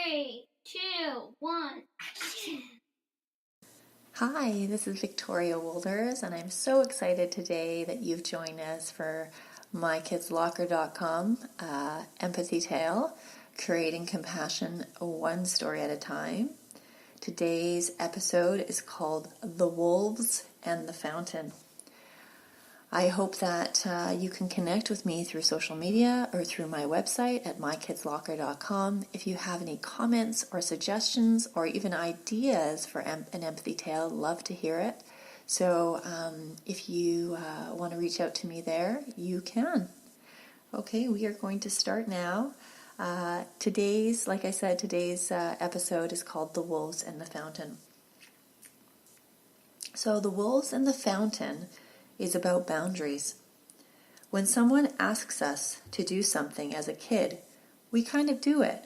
3, 2, 1, action! Hi, this is Victoria Wolders, and I'm so excited today that you've joined us for mykidslocker.com empathy tale, creating compassion one story at a time. Today's episode is called The Wolves and the Fountain. I hope that you can connect with me through social media or through my website at mykidslocker.com. If you have any comments or suggestions or even ideas for an empathy tale, love to hear it. So if you want to reach out to me there, you can. Okay, we are going to start now. Today's episode is called The Wolves and the Fountain. So The Wolves and the Fountain is about boundaries. When someone asks us to do something as a kid, we kind of do it.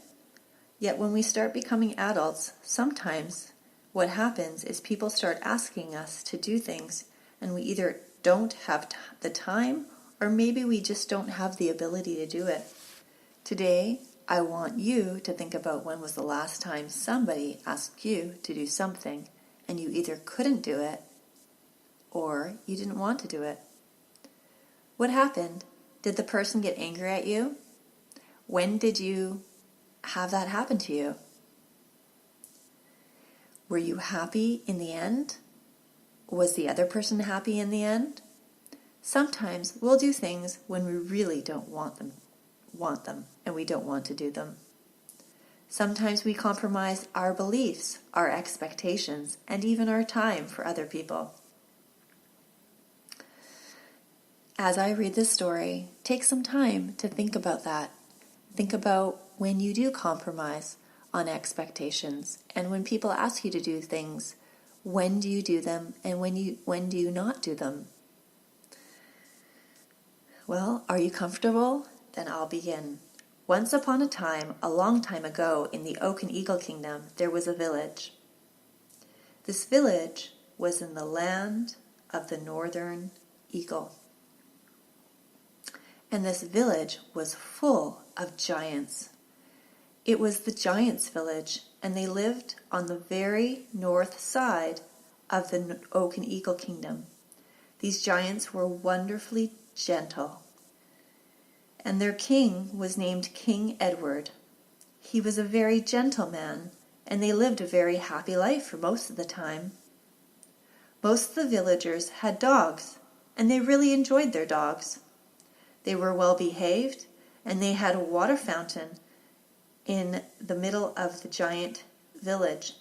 Yet when we start becoming adults, sometimes what happens is people start asking us to do things and we either don't have the time or maybe we just don't have the ability to do it. Today, I want you to think about when was the last time somebody asked you to do something and you either couldn't do it or you didn't want to do it. What happened? Did the person get angry at you? When did you have that happen to you? Were you happy in the end? Was the other person happy in the end? Sometimes we'll do things when we really don't want them, and we don't want to do them. Sometimes we compromise our beliefs, our expectations, and even our time for other people. As I read this story, take some time to think about that. Think about when you do compromise on expectations and when people ask you to do things, when do you do them and when do you not do them? Well, are you comfortable? Then I'll begin. Once upon a time, a long time ago, in the Oak and Eagle Kingdom, there was a village. This village was in the land of the northern eagle. And this village was full of giants. It was the giants' village, and they lived on the very north side of the Oak and Eagle Kingdom. These giants were wonderfully gentle, and their king was named King Edward. He was a very gentle man, and they lived a very happy life for most of the time. Most of the villagers had dogs, and they really enjoyed their dogs. They were well behaved, and they had a water fountain in the middle of the giant village.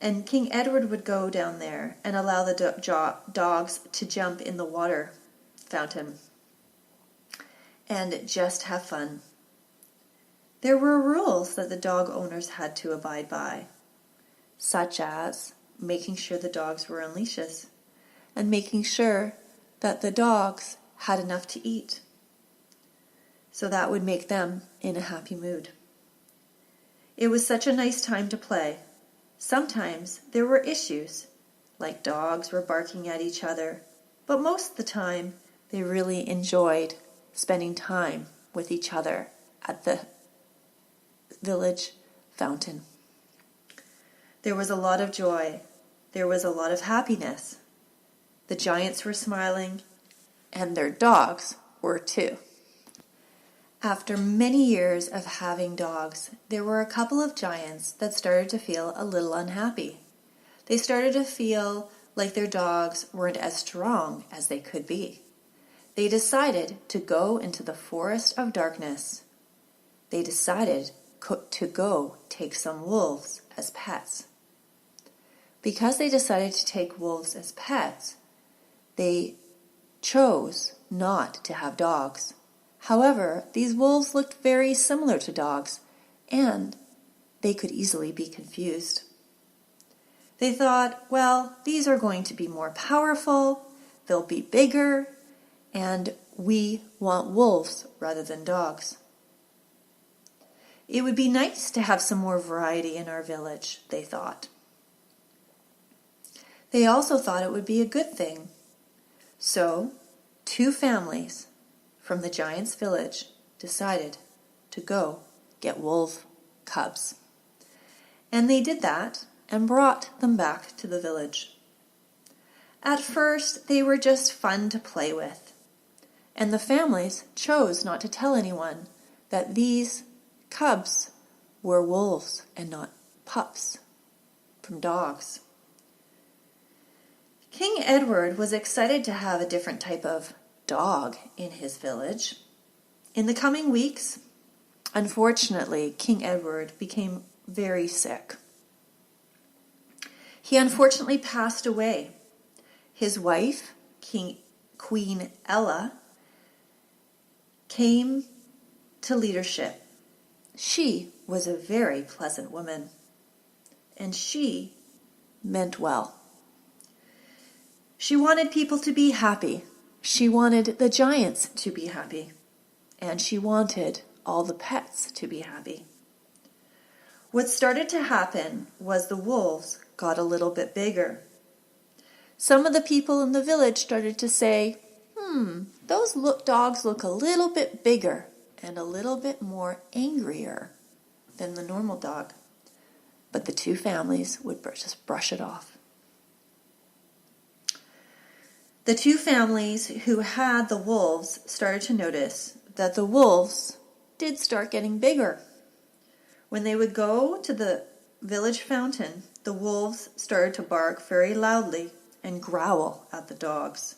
And King Edward would go down there and allow the dogs to jump in the water fountain and just have fun. There were rules that the dog owners had to abide by, such as making sure the dogs were on leashes and making sure that the dogs had enough to eat. So that would make them in a happy mood. It was such a nice time to play. Sometimes there were issues, like dogs were barking at each other, but most of the time they really enjoyed spending time with each other at the village fountain. There was a lot of joy. There was a lot of happiness. The giants were smiling, and their dogs were too. After many years of having dogs, there were a couple of giants that started to feel a little unhappy. They started to feel like their dogs weren't as strong as they could be. They decided to go into the forest of darkness. They decided to go take some wolves as pets. Because they decided to take wolves as pets, they chose not to have dogs. However, these wolves looked very similar to dogs, and they could easily be confused. They thought, well, these are going to be more powerful, they'll be bigger, and we want wolves rather than dogs. It would be nice to have some more variety in our village, they thought. They also thought it would be a good thing. So, 2 families from the giant's village decided to go get wolves. cubs. And they did that and brought them back to the village. At first, they were just fun to play with, and the families chose not to tell anyone that these cubs were wolves and not pups from dogs. King Edward was excited to have a different type of dog in his village. In the coming weeks, unfortunately, King Edward became very sick. He unfortunately passed away. His wife, Queen Ella, came to leadership. She was a very pleasant woman, and she meant well. She wanted people to be happy. She wanted the giants to be happy, and she wanted all the pets to be happy. What started to happen was the wolves got a little bit bigger. Some of the people in the village started to say, those dogs look a little bit bigger and a little bit more angrier than the normal dog. But the two families would just brush it off. The two families who had the wolves started to notice that the wolves did start getting bigger. When they would go to the village fountain, the wolves started to bark very loudly and growl at the dogs.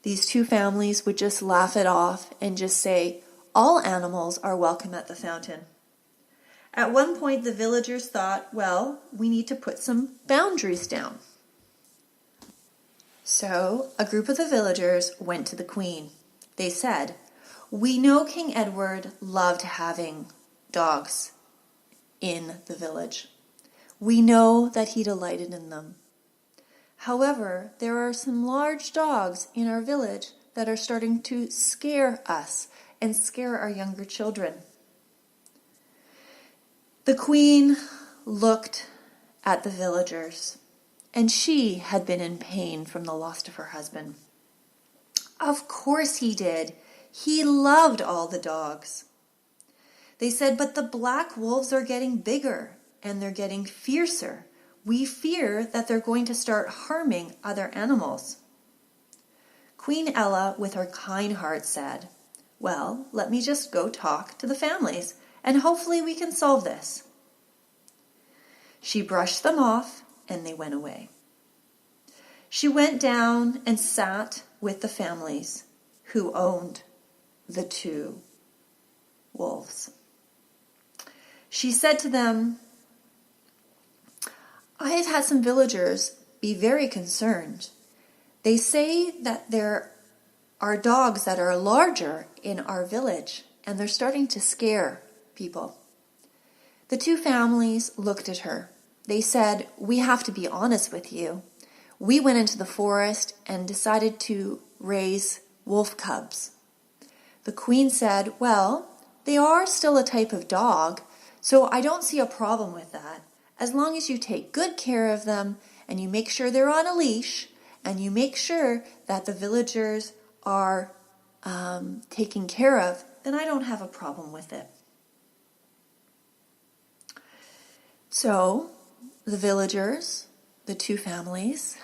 These two families would just laugh it off and just say, all animals are welcome at the fountain. At one point, the villagers thought, well, we need to put some boundaries down. So a group of the villagers went to the Queen. They said, we know King Edward loved having dogs in the village. We know that he delighted in them. However, there are some large dogs in our village that are starting to scare us and scare our younger children. The Queen looked at the villagers, and she had been in pain from the loss of her husband. Of course he did. He loved all the dogs. They said, but the black wolves are getting bigger and they're getting fiercer. We fear that they're going to start harming other animals. Queen Ella, with her kind heart, said, well, let me just go talk to the families, and hopefully we can solve this. She brushed them off, and they went away. She went down and sat with the families who owned the two wolves. She said to them, I have had some villagers be very concerned. They say that there are dogs that are larger in our village, and they're starting to scare people. The two families looked at her. They said, we have to be honest with you. We went into the forest and decided to raise wolf cubs. The Queen said, well, they are still a type of dog, so I don't see a problem with that. As long as you take good care of them and you make sure they're on a leash and you make sure that the villagers are taken care of, then I don't have a problem with it. So the villagers, the two families,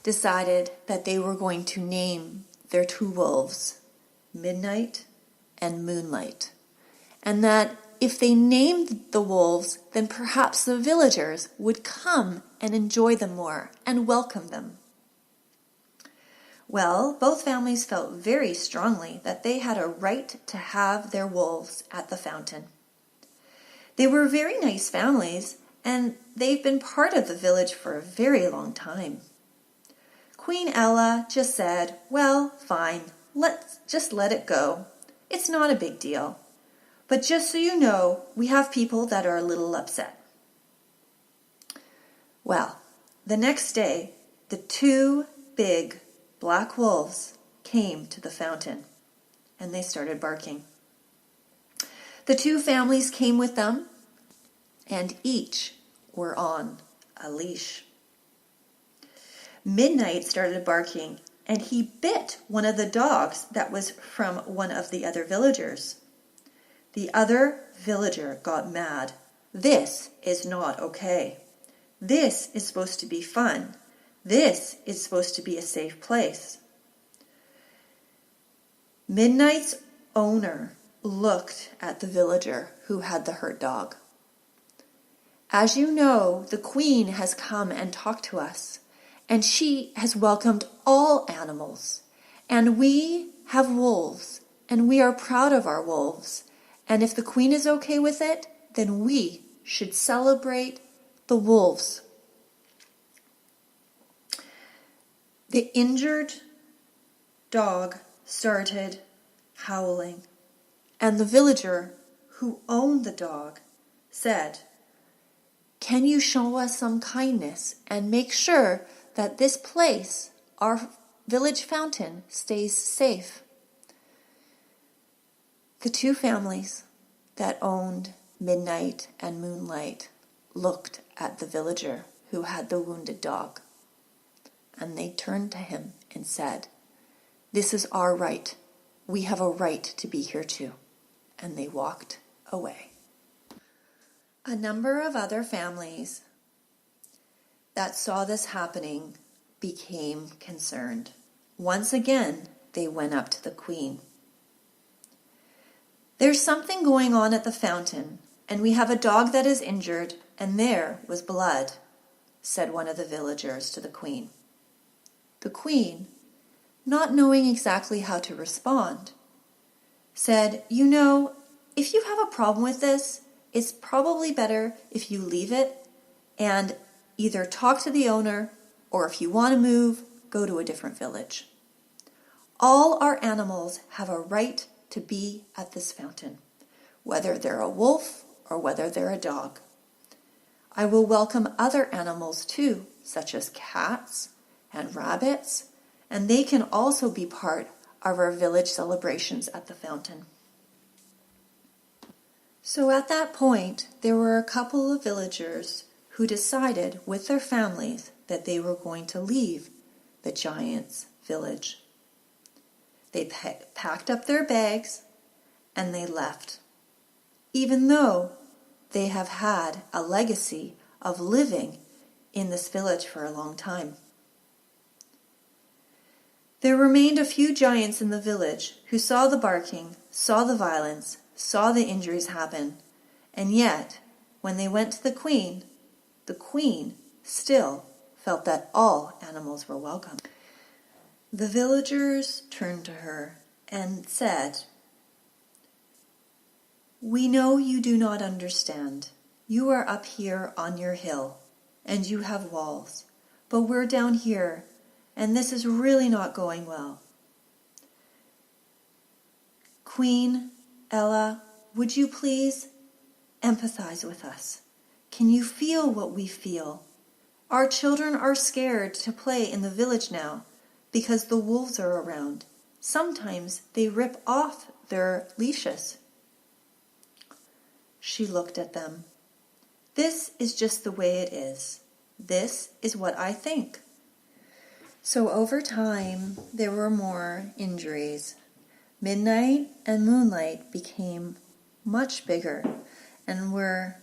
decided that they were going to name their two wolves Midnight and Moonlight, and that if they named the wolves, then perhaps the villagers would come and enjoy them more and welcome them. Well, both families felt very strongly that they had a right to have their wolves at the fountain. They were very nice families, and they've been part of the village for a very long time. Queen Ella just said, well, fine, let's just let it go. It's not a big deal. But just so you know, we have people that are a little upset. Well, the next day, the two big black wolves came to the fountain, and they started barking. The two families came with them, and each were on a leash. Midnight started barking, and he bit one of the dogs that was from one of the other villagers. The other villager got mad. This is not okay. This is supposed to be fun. This is supposed to be a safe place. Midnight's owner looked at the villager who had the hurt dog. As you know, the queen has come and talked to us, and she has welcomed all animals. And we have wolves, and we are proud of our wolves. And if the queen is okay with it, then we should celebrate the wolves. The injured dog started howling, and the villager who owned the dog said, "Can you show us some kindness and make sure that this place, our village fountain, stays safe?" The two families that owned Midnight and Moonlight looked at the villager who had the wounded dog, and they turned to him and said, "This is our right. We have a right to be here too." And they walked away. A number of other families that saw this happening became concerned. Once again, they went up to the queen. "There's something going on at the fountain, and we have a dog that is injured, and there was blood," said one of the villagers to the queen. The queen, not knowing exactly how to respond, said, "You know, if you have a problem with this, it's probably better if you leave it and either talk to the owner, or if you want to move, go to a different village. All our animals have a right to be at this fountain, whether they're a wolf or whether they're a dog. I will welcome other animals too, such as cats and rabbits, and they can also be part of our village celebrations at the fountain." So at that point, there were a couple of villagers who decided with their families that they were going to leave the giant's village. They packed up their bags and they left, even though they have had a legacy of living in this village for a long time. There remained a few giants in the village who saw the barking, saw the violence, saw the injuries happen, and yet, when they went to the queen still felt that all animals were welcome. The villagers turned to her and said, "We know you do not understand. You are up here on your hill, and you have walls, but we're down here, and this is really not going well. Queen Ella, would you please empathize with us? Can you feel what we feel? Our children are scared to play in the village now because the wolves are around. Sometimes they rip off their leashes." She looked at them. "This is just the way it is. This is what I think." So over time, there were more injuries. Midnight and Moonlight became much bigger and were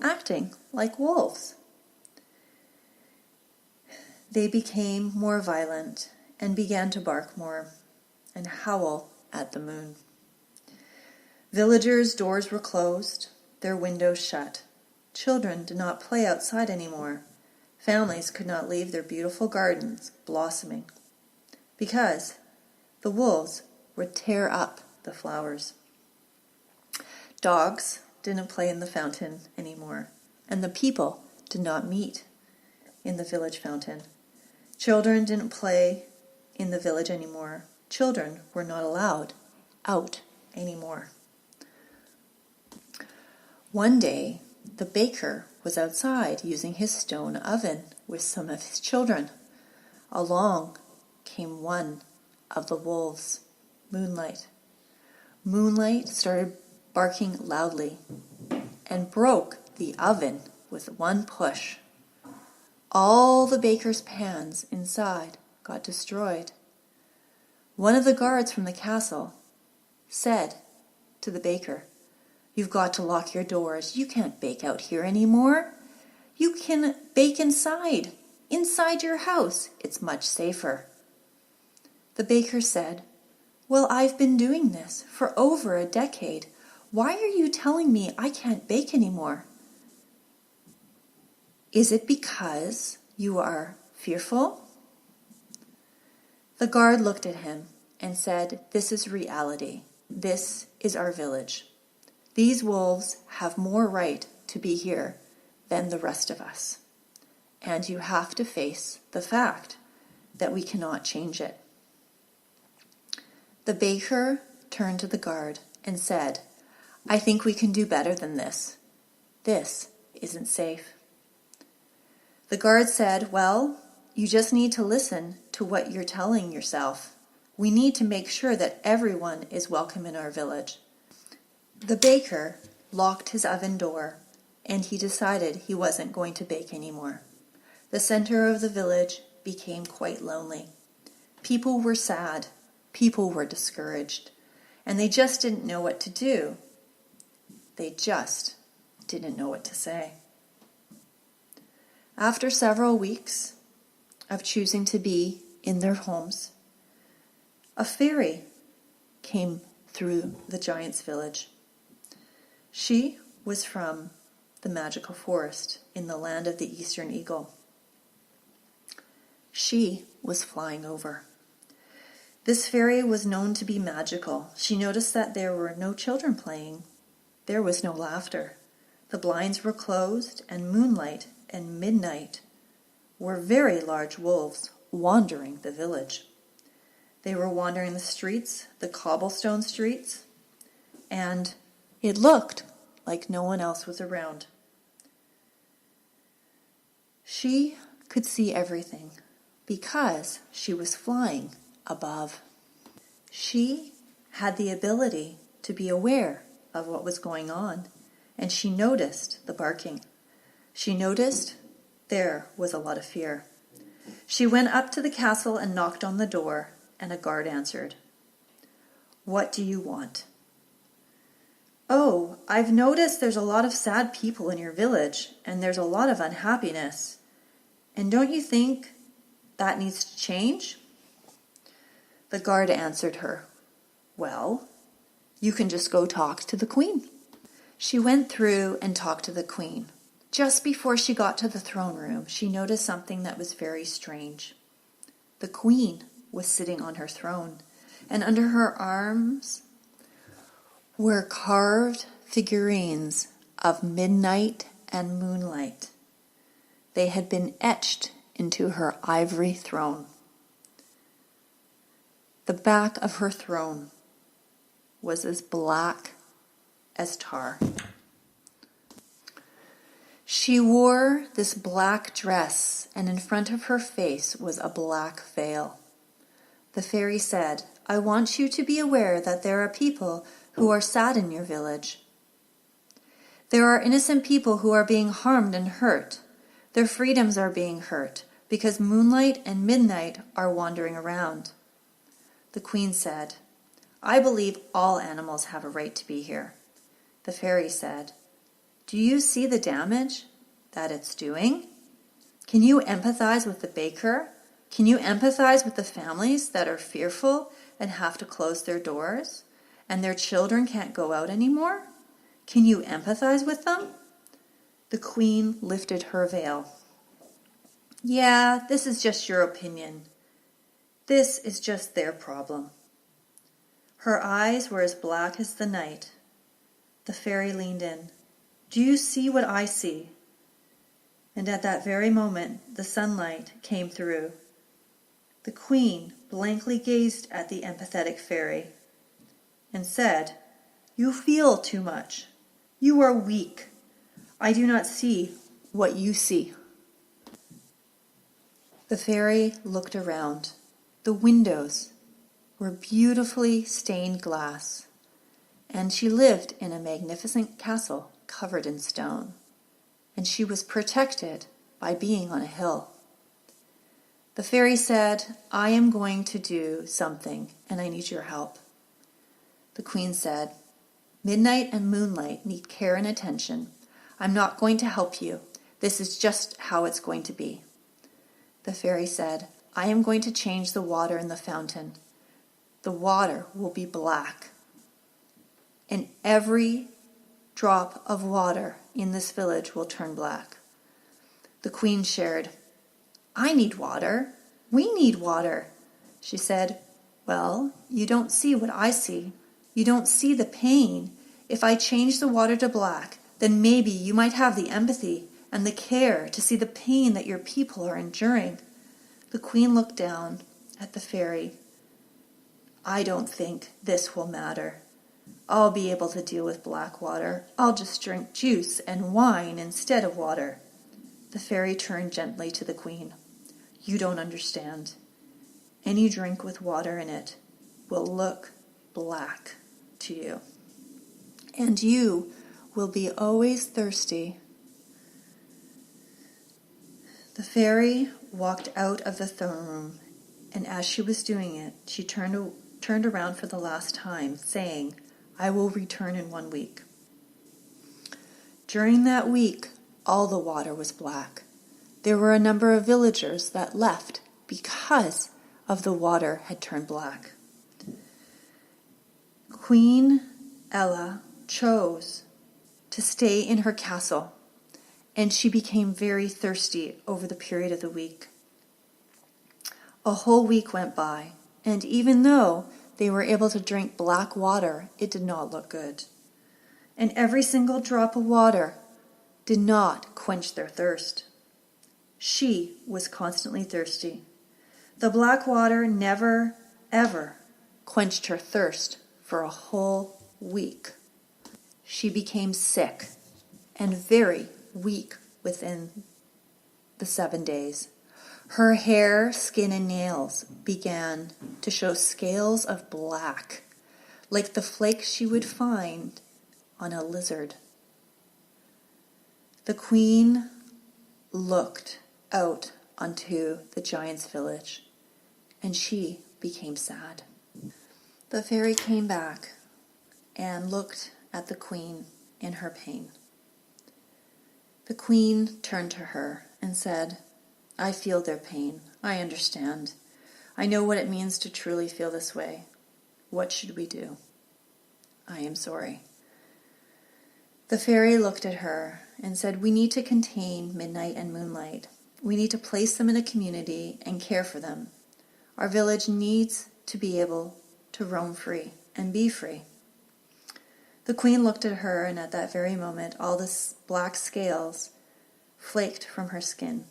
acting like wolves. They became more violent and began to bark more and howl at the moon. Villagers' doors were closed, their windows shut. Children did not play outside anymore. Families could not leave their beautiful gardens blossoming because the wolves would tear up the flowers. Dogs didn't play in the fountain anymore, and the people did not meet in the village fountain. Children didn't play in the village anymore. Children were not allowed out anymore. One day, the baker was outside using his stone oven with some of his children. Along came one of the wolves, Moonlight. Moonlight started barking loudly and broke the oven with one push. All the baker's pans inside got destroyed. One of the guards from the castle said to the baker, You've got to lock your doors. You can't bake out here anymore. You can bake inside your house. It's much safer. The baker said, well, I've been doing this for over a decade. Why are you telling me I can't bake anymore? Is it because you are fearful? The guard looked at him and said, this is reality. This is our village. These wolves have more right to be here than the rest of us. And you have to face the fact that we cannot change it. The baker turned to the guard and said, I think we can do better than this. This isn't safe. The guard said, well, you just need to listen to what you're telling yourself. We need to make sure that everyone is welcome in our village. The baker locked his oven door, and he decided he wasn't going to bake anymore. The center of the village became quite lonely. People were sad. People were discouraged. And they just didn't know what to do. They just didn't know what to say. After several weeks of choosing to be in their homes, a fairy came through the giant's village. She was from the magical forest in the land of the Eastern Eagle. She was flying over. This fairy was known to be magical. She noticed that there were no children playing. There was no laughter. The blinds were closed, and moonlight and midnight were very large wolves wandering the village. They were wandering the streets, the cobblestone streets, and it looked like no one else was around. She could see everything because she was flying above. She had the ability to be aware of what was going on, and she noticed the barking. She noticed there was a lot of fear. She went up to the castle and knocked on the door, and a guard answered. What do you want? Oh, I've noticed there's a lot of sad people in your village, and there's a lot of unhappiness. And don't you think that needs to change? The guard answered her, well, you can just go talk to the queen. She went through and talked to the queen. Just before she got to the throne room, she noticed something that was very strange. The queen was sitting on her throne, and under her arms were carved figurines of midnight and moonlight. They had been etched into her ivory throne. The back of her throne was as black as tar. She wore this black dress, and in front of her face was a black veil. The fairy said, I want you to be aware that there are people who are sad in your village. There are innocent people who are being harmed and hurt. Their freedoms are being hurt because moonlight and midnight are wandering around. The queen said, I believe all animals have a right to be here. The fairy said, do you see the damage that it's doing? Can you empathize with the baker? Can you empathize with the families that are fearful and have to close their doors and their children can't go out anymore? Can you empathize with them? The queen lifted her veil. Yeah, this is just your opinion. This is just their problem. Her eyes were as black as the night. The fairy leaned in. Do you see what I see? And at that very moment, the sunlight came through. The queen blankly gazed at the empathetic fairy and said, you feel too much. You are weak. I do not see what you see. The fairy looked around. The windows were beautifully stained glass, and she lived in a magnificent castle covered in stone, and she was protected by being on a hill. The fairy said, I am going to do something, and I need your help. The queen said, Midnight and moonlight need care and attention. I'm not going to help you. This is just how it's going to be. The fairy said, I am going to change the water in the fountain. The water will be black. And every drop of water in this village will turn black. The queen shared, I need water. We need water. She said, well, you don't see what I see. You don't see the pain. If I change the water to black, then maybe you might have the empathy and the care to see the pain that your people are enduring. The queen looked down at the fairy. I don't think this will matter. I'll be able to deal with black water. I'll just drink juice and wine instead of water. The fairy turned gently to the queen. You don't understand. Any drink with water in it will look black to you. And you will be always thirsty. The fairy walked out of the throne room, and as she was doing it, she turned around for the last time, saying, I will return in 1 week. During that week, all the water was black. There were a number of villagers that left because of the water had turned black. Queen Ella chose to stay in her castle, and she became very thirsty over the period of the week. A whole week went by, and even though they were able to drink black water, it did not look good. And every single drop of water did not quench their thirst. She was constantly thirsty. The black water never, ever quenched her thirst for a whole week. She became sick and very weak within the 7 days. Her hair, skin, and nails began to show scales of black, like the flakes she would find on a lizard. The queen looked out onto the giant's village, and she became sad. The fairy came back and looked at the queen in her pain. The queen turned to her and said, I feel their pain. I understand. I know what it means to truly feel this way. What should we do? I am sorry. The fairy looked at her and said, we need to contain Midnight and Moonlight. We need to place them in a community and care for them. Our village needs to be able to roam free and be free. The queen looked at her, and at that very moment, all the black scales flaked from her skin,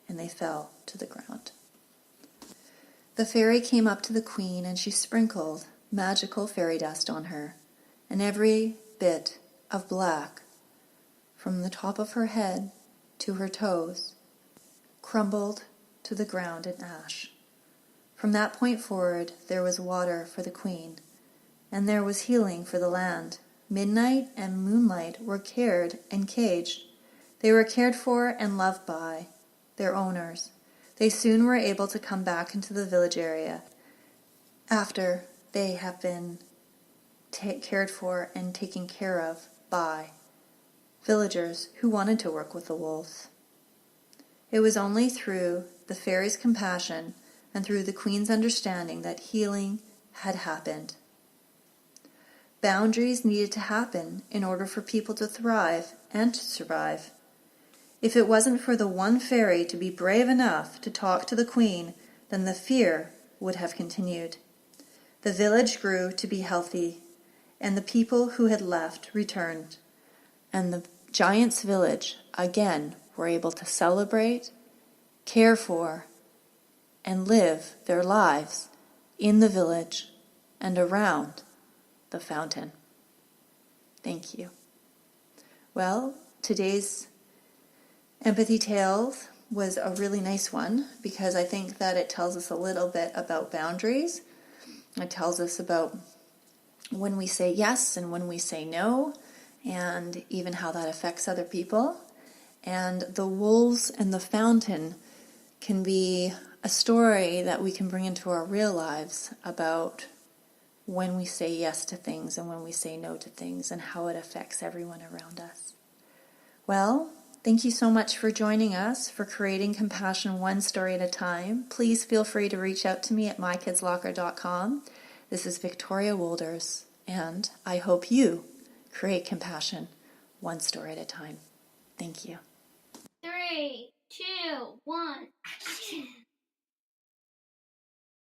and they fell to the ground. The fairy came up to the queen, and she sprinkled magical fairy dust on her, and every bit of black from the top of her head to her toes crumbled to the ground in ash. From that point forward, there was water for the queen, and there was healing for the land. Midnight and Moonlight were cared and caged. They were cared for and loved by their owners. They soon were able to come back into the village area after they have been cared for and taken care of by villagers who wanted to work with the wolves. It was only through the fairy's compassion and through the queen's understanding that healing had happened. Boundaries needed to happen in order for people to thrive and to survive. If it wasn't for the one fairy to be brave enough to talk to the queen, then the fear would have continued. The village grew to be healthy, and the people who had left returned, and the giant's village again were able to celebrate, care for, and live their lives in the village and around the fountain. Thank you. Well, today's Empathy Tales was a really nice one because I think that it tells us a little bit about boundaries. It tells us about when we say yes and when we say no, and even how that affects other people. And the wolves and the fountain can be a story that we can bring into our real lives about when we say yes to things and when we say no to things and how it affects everyone around us. Well, thank you so much for joining us for Creating Compassion One Story at a Time. Please feel free to reach out to me at mykidslocker.com. This is Victoria Wolders, and I hope you create compassion one story at a time. Thank you. 3, 2, 1, action!